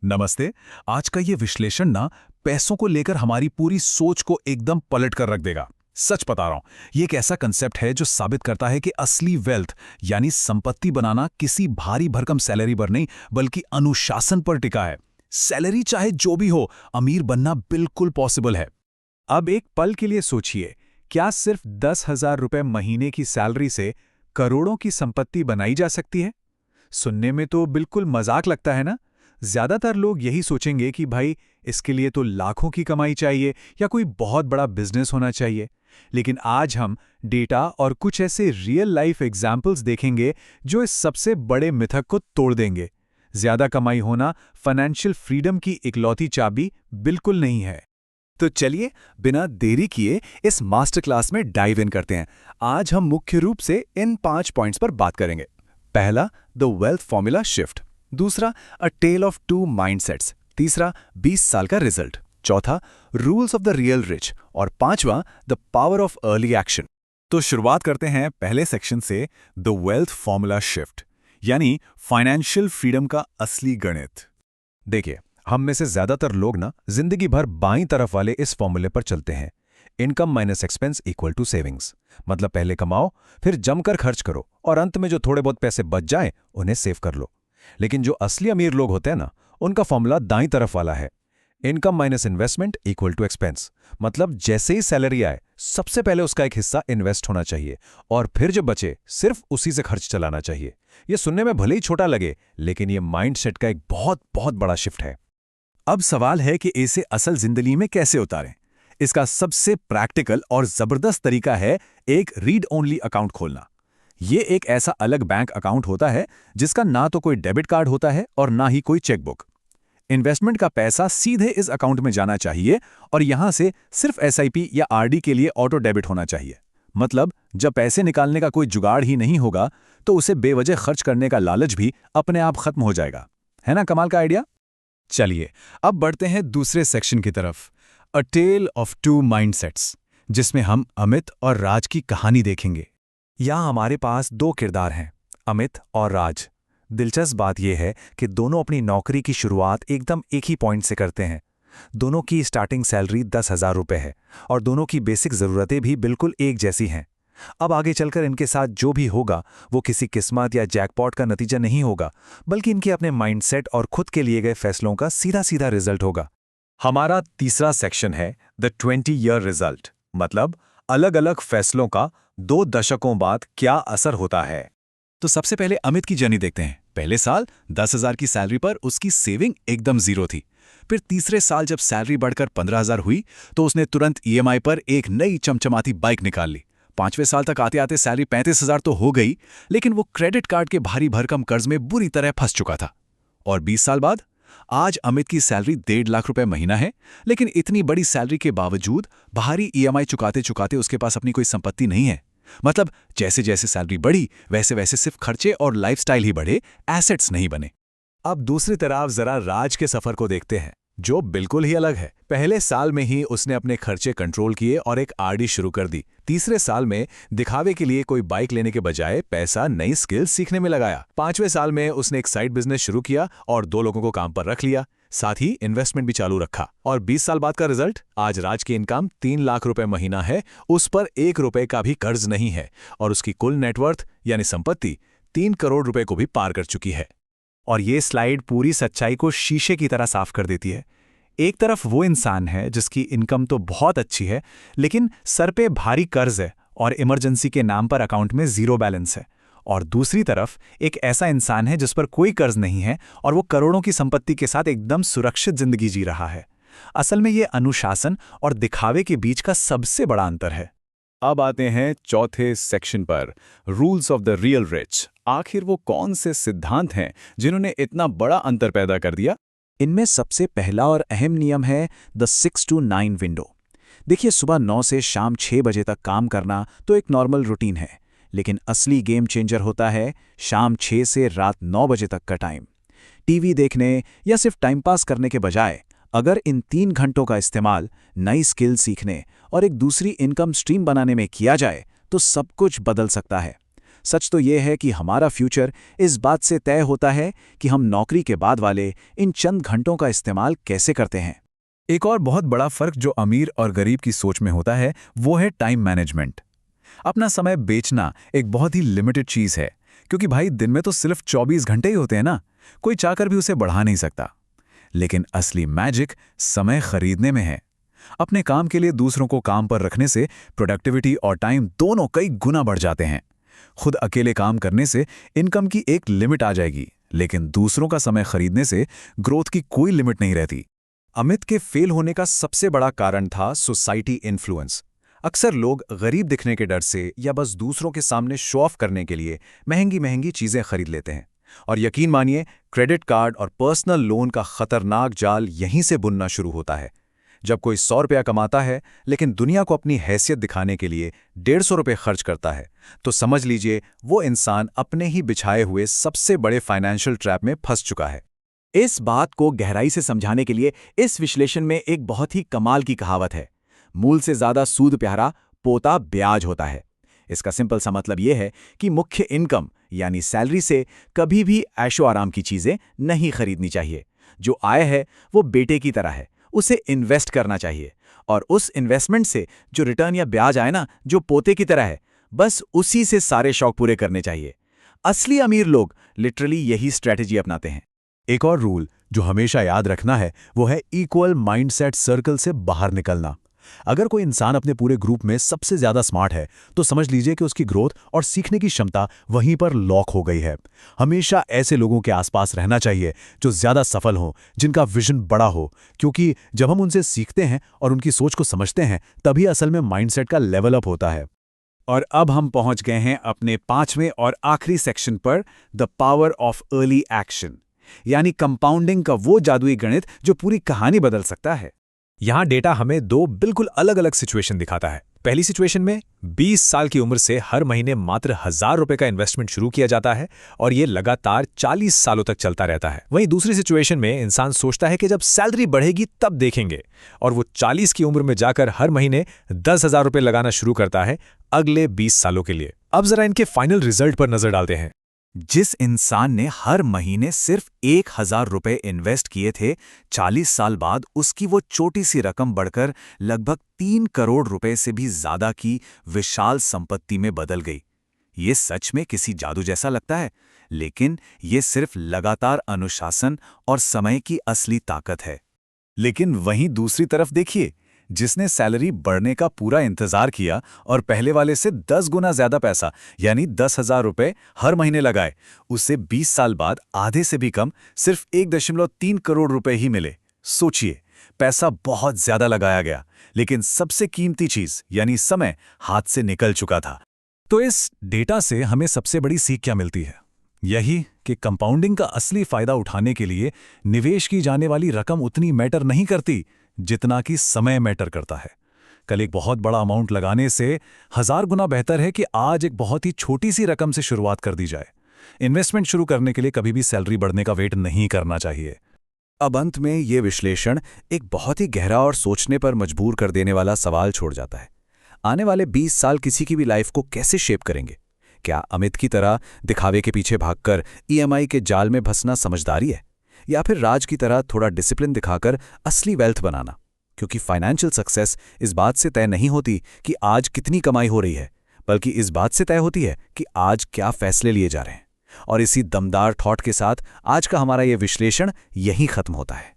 नमस्ते। आज का ये विश्लेषण ना पैसों को लेकर हमारी पूरी सोच को एकदम पलट कर रख देगा। सच बता रहा हूं, ये एक ऐसा कंसेप्ट है जो साबित करता है कि असली वेल्थ यानी संपत्ति बनाना किसी भारी भरकम सैलरी पर नहीं बल्कि अनुशासन पर टिका है। सैलरी चाहे जो भी हो, अमीर बनना बिल्कुल पॉसिबल है। अब एक पल के लिए सोचिए, क्या सिर्फ 10,000 रुपए महीने की सैलरी से करोड़ों की संपत्ति बनाई जा सकती है? सुनने में तो बिल्कुल मजाक लगता है ना? ज्यादातर लोग यही सोचेंगे कि भाई इसके लिए तो लाखों की कमाई चाहिए या कोई बहुत बड़ा बिजनेस होना चाहिए। लेकिन आज हम डेटा और कुछ ऐसे रियल लाइफ एग्जाम्पल्स देखेंगे जो इस सबसे बड़े मिथक को तोड़ देंगे। ज्यादा कमाई होना फाइनेंशियल फ्रीडम की इकलौती चाबी बिल्कुल नहीं है। तो चलिए बिना देरी किए इस मास्टर क्लास में डाइव इन करते हैं। आज हम मुख्य रूप से इन 5 पॉइंट्स पर बात करेंगे। पहला, द वेल्थ फॉर्मूला शिफ्ट। दूसरा, अ टेल ऑफ टू माइंडसेट्स। तीसरा, 20 साल का रिजल्ट। चौथा, rules of the real rich. और पांचवा, the power of early action. तो शुरुआत करते हैं पहले सेक्शन से, द वेल्थ फॉर्मूला शिफ्ट, यानी फाइनेंशियल फ्रीडम का असली गणित। देखिए, हम में से ज्यादातर लोग ना जिंदगी भर बाईं तरफ वाले इस फॉर्मूले पर चलते हैं। Income minus expense equal to savings. मतलब पहले कमाओ, फिर जमकर खर्च करो और अंत में जो थोड़े बहुत पैसे बच जाएं उन्हें सेव कर लो। लेकिन जो असली अमीर लोग होते हैं ना, उनका फॉर्मूला दाईं तरफ वाला है। Income minus investment equal to expense. मतलब जैसे ही सैलरी आए सबसे पहले उसका एक हिस्सा इन्वेस्ट होना चाहिए और फिर जो बचे सिर्फ उसी से खर्च चलाना चाहिए। यह सुनने में भले ही छोटा लगे, लेकिन यह माइंडसेट का एक बहुत बहुत बड़ा शिफ्ट है। अब सवाल है कि इसे असल जिंदगी में कैसे उतारें। इसका सबसे प्रैक्टिकल और जबरदस्त तरीका है एक रीड ओनली अकाउंट खोलना। यह एक ऐसा अलग बैंक अकाउंट होता है जिसका ना तो कोई डेबिट कार्ड होता है और ना ही कोई चेकबुक। इन्वेस्टमेंट का पैसा सीधे इस अकाउंट में जाना चाहिए और यहां से सिर्फ एसआईपी या आरडी के लिए ऑटो डेबिट होना चाहिए। मतलब जब पैसे निकालने का कोई जुगाड़ ही नहीं होगा तो उसे बेवजह खर्च करने का लालच भी अपने आप खत्म हो जाएगा। है ना कमाल का आइडिया? चलिए अब बढ़ते हैं दूसरे सेक्शन की तरफ, अ टेल ऑफ टू माइंडसेट्स, जिसमें हम अमित और राज की कहानी देखेंगे। यहां हमारे पास 2 किरदार हैं, अमित और राज। दिलचस्प बात यह है कि दोनों अपनी नौकरी की शुरुआत एकदम एक ही पॉइंट से करते हैं। दोनों की स्टार्टिंग सैलरी 10,000 रुपये है और दोनों की बेसिक ज़रूरतें भी बिल्कुल एक जैसी हैं। अब आगे चलकर इनके साथ जो भी होगा वो किसी किस्मत या जैकपॉट का नतीजा नहीं होगा, बल्कि इनके अपने माइंडसेट और खुद के लिए गए फैसलों का सीधा सीधा रिजल्ट होगा। हमारा तीसरा सेक्शन है द 20-year रिजल्ट। मतलब अलग अलग फैसलों का 2 दशकों बाद क्या असर होता है। तो सबसे पहले अमित की जर्नी देखते हैं। पहले साल 10,000 की सैलरी पर उसकी सेविंग एकदम जीरो थी। फिर तीसरे साल जब सैलरी बढ़कर 15,000 हुई तो उसने तुरंत ईएमआई पर एक नई चमचमाती बाइक निकाल ली। 5वें साल तक आते आते सैलरी 35,000 तो हो गई, लेकिन वो क्रेडिट कार्ड के भारी भरकम कर्ज में बुरी तरह फंस चुका था। और 20 साल बाद आज अमित की सैलरी 1.5 लाख रुपए महीना है, लेकिन इतनी बड़ी सैलरी के बावजूद भारी ईएमआई चुकाते चुकाते उसके पास अपनी कोई संपत्ति नहीं है। मतलब जैसे जैसे सैलरी बढ़ी वैसे वैसे सिर्फ खर्चे और लाइफस्टाइल ही बढ़े, एसेट्स नहीं बने। अब दूसरी तरफ जरा राज के सफर को देखते हैं, जो बिल्कुल ही अलग है। पहले साल में ही उसने अपने खर्चे कंट्रोल किए और एक आरडी शुरू कर दी। तीसरे साल में दिखावे के लिए कोई बाइक लेने के बजाय पैसा नई स्किल्स सीखने में लगाया। 5वें साल में उसने एक साइड बिजनेस शुरू किया और 2 लोगों को काम पर रख लिया, साथ ही इन्वेस्टमेंट भी चालू रखा। और 20 साल बाद का रिजल्ट, आज राज की इनकम 3 लाख रुपए महीना है, उस पर 1 रुपए का भी कर्ज नहीं है और उसकी कुल नेटवर्थ यानी संपत्ति 3 करोड़ रुपए को भी पार कर चुकी है। और ये स्लाइड पूरी सच्चाई को शीशे की तरह साफ कर देती है। एक तरफ वो इंसान है जिसकी इनकम तो बहुत अच्छी है, लेकिन सर पे भारी कर्ज है और इमरजेंसी के नाम पर अकाउंट में जीरो बैलेंस है। और दूसरी तरफ एक ऐसा इंसान है जिस पर कोई कर्ज नहीं है और वो करोड़ों की संपत्ति के साथ एकदम सुरक्षित जिंदगी जी रहा है। असल में ये अनुशासन और दिखावे के बीच का सबसे बड़ा अंतर है। अब आते हैं चौथे सेक्शन पर, rules of the real rich. आखिर वो कौन से सिद्धांत हैं जिन्होंने इतना बड़ा अंतर पैदा कर दिया? इनमें सबसे पहला और अहम नियम है द 6 to 9 विंडो। देखिए, सुबह 9 से शाम 6 बजे तक काम करना तो एक नॉर्मल रूटीन है, लेकिन असली गेम चेंजर होता है शाम 6 से रात 9 बजे तक का टाइम। टीवी देखने या सिर्फ टाइम पास करने के बजाय अगर इन 3 घंटों का इस्तेमाल नई स्किल सीखने और एक दूसरी इनकम स्ट्रीम बनाने में किया जाए तो सब कुछ बदल सकता है। सच तो ये है कि हमारा फ्यूचर इस बात से तय होता है कि हम नौकरी के बाद वाले इन चंद घंटों का इस्तेमाल कैसे करते हैं। एक और बहुत बड़ा फर्क जो अमीर और गरीब की सोच में होता है वो है टाइम मैनेजमेंट। अपना समय बेचना एक बहुत ही लिमिटेड चीज़ है, क्योंकि भाई दिन में तो सिर्फ 24 घंटे ही होते हैं ना, कोई चाहकर भी उसे बढ़ा नहीं सकता। लेकिन असली मैजिक समय खरीदने में है। अपने काम के लिए दूसरों को काम पर रखने से प्रोडक्टिविटी और टाइम दोनों कई गुना बढ़ जाते हैं। खुद अकेले काम करने से इनकम की एक लिमिट आ जाएगी, लेकिन दूसरों का समय खरीदने से ग्रोथ की कोई लिमिट नहीं रहती। अमित के फेल होने का सबसे बड़ा कारण था सोसाइटी इन्फ्लुएंस। अक्सर लोग गरीब दिखने के डर से या बस दूसरों के सामने शो ऑफ करने के लिए महंगी महंगी चीजें खरीद लेते हैं। और यकीन मानिए, क्रेडिट कार्ड और पर्सनल लोन का खतरनाक जाल यहीं से बुनना शुरू होता है। जब कोई 100 रुपया कमाता है लेकिन दुनिया को अपनी हैसियत दिखाने के लिए 150 रुपये खर्च करता है, तो समझ लीजिए वो इंसान अपने ही बिछाए हुए सबसे बड़े फाइनेंशियल ट्रैप में फंस चुका है। इस बात को गहराई से समझाने के लिए इस विश्लेषण में एक बहुत ही कमाल की कहावत है, मूल से ज्यादा सूद प्यारा, पोता ब्याज होता है। इसका सिंपल सा मतलब यह है कि मुख्य इनकम यानी सैलरी से कभी भी ऐशो आराम की चीजें नहीं खरीदनी चाहिए। जो आय है वो बेटे की तरह है, उसे इन्वेस्ट करना चाहिए, और उस इन्वेस्टमेंट से जो रिटर्न या ब्याज आए ना, जो पोते की तरह है, बस उसी से सारे शौक पूरे करने चाहिए। असली अमीर लोग लिटरली यही स्ट्रैटेजी अपनाते हैं। एक और रूल जो हमेशा याद रखना है वो है इक्वल माइंडसेट सर्कल से बाहर निकलना। अगर कोई इंसान अपने पूरे ग्रुप में सबसे ज्यादा स्मार्ट है तो समझ लीजिए कि उसकी ग्रोथ और सीखने की क्षमता वहीं पर लॉक हो गई है। हमेशा ऐसे लोगों के आसपास रहना चाहिए जो ज्यादा सफल हों, जिनका विजन बड़ा हो, क्योंकि जब हम उनसे सीखते हैं और उनकी सोच को समझते हैं तभी असल में माइंडसेट का लेवल अप होता है। और अब हम पहुंच गए हैं अपने 5वें और आखिरी सेक्शन पर, the power of early action, यानी कंपाउंडिंग का वो जादुई गणित जो पूरी कहानी बदल सकता है। यहाँ डेटा हमें दो बिल्कुल अलग अलग सिचुएशन दिखाता है। पहली सिचुएशन में 20 साल की उम्र से हर महीने मात्र 1000 रुपए का इन्वेस्टमेंट शुरू किया जाता है और ये लगातार 40 सालों तक चलता रहता है। वहीं दूसरी सिचुएशन में इंसान सोचता है कि जब सैलरी बढ़ेगी तब देखेंगे, और वो 40 की उम्र में जाकर हर महीने 10,000 रुपए लगाना शुरू करता है अगले 20 सालों के लिए। अब जरा इनके फाइनल रिजल्ट पर नजर डालते हैं। जिस इंसान ने हर महीने सिर्फ 1000 रुपए इन्वेस्ट किए थे, 40 साल बाद उसकी वो छोटी सी रकम बढ़कर लगभग 3 करोड़ रुपए से भी ज्यादा की विशाल संपत्ति में बदल गई। ये सच में किसी जादू जैसा लगता है, लेकिन ये सिर्फ लगातार अनुशासन और समय की असली ताकत है। लेकिन वहीं दूसरी तरफ देखिए, जिसने सैलरी बढ़ने का पूरा इंतजार किया और पहले वाले से 10 गुना ज्यादा पैसा यानी 10,000 रुपए हर महीने लगाए, उसे 20 साल बाद आधे से भी कम सिर्फ 1.3 करोड़ रुपए ही मिले। सोचिए, पैसा बहुत ज्यादा लगाया गया, लेकिन सबसे कीमती चीज यानी समय हाथ से निकल चुका था। तो इस डेटा से हमें सबसे बड़ी सीख क्या मिलती है? यही कि कंपाउंडिंग का असली फायदा उठाने के लिए निवेश की जाने वाली रकम उतनी मैटर नहीं करती जितना कि समय मैटर करता है। कल एक बहुत बड़ा अमाउंट लगाने से 1000 गुना बेहतर है कि आज एक बहुत ही छोटी सी रकम से शुरुआत कर दी जाए। इन्वेस्टमेंट शुरू करने के लिए कभी भी सैलरी बढ़ने का वेट नहीं करना चाहिए। अब अंत में ये विश्लेषण एक बहुत ही गहरा और सोचने पर मजबूर कर देने वाला सवाल छोड़ जाता है। आने वाले 20 साल किसी की भी लाइफ को कैसे शेप करेंगे? क्या अमित की तरह दिखावे के पीछे भागकर ईएमआई के जाल में फंसना समझदारी है, या फिर राज की तरह थोड़ा डिसिप्लिन दिखाकर असली वेल्थ बनाना? क्योंकि फाइनेंशियल सक्सेस इस बात से तय नहीं होती कि आज कितनी कमाई हो रही है, बल्कि इस बात से तय होती है कि आज क्या फैसले लिए जा रहे हैं। और इसी दमदार थॉट के साथ आज का हमारा ये विश्लेषण यहीं खत्म होता है।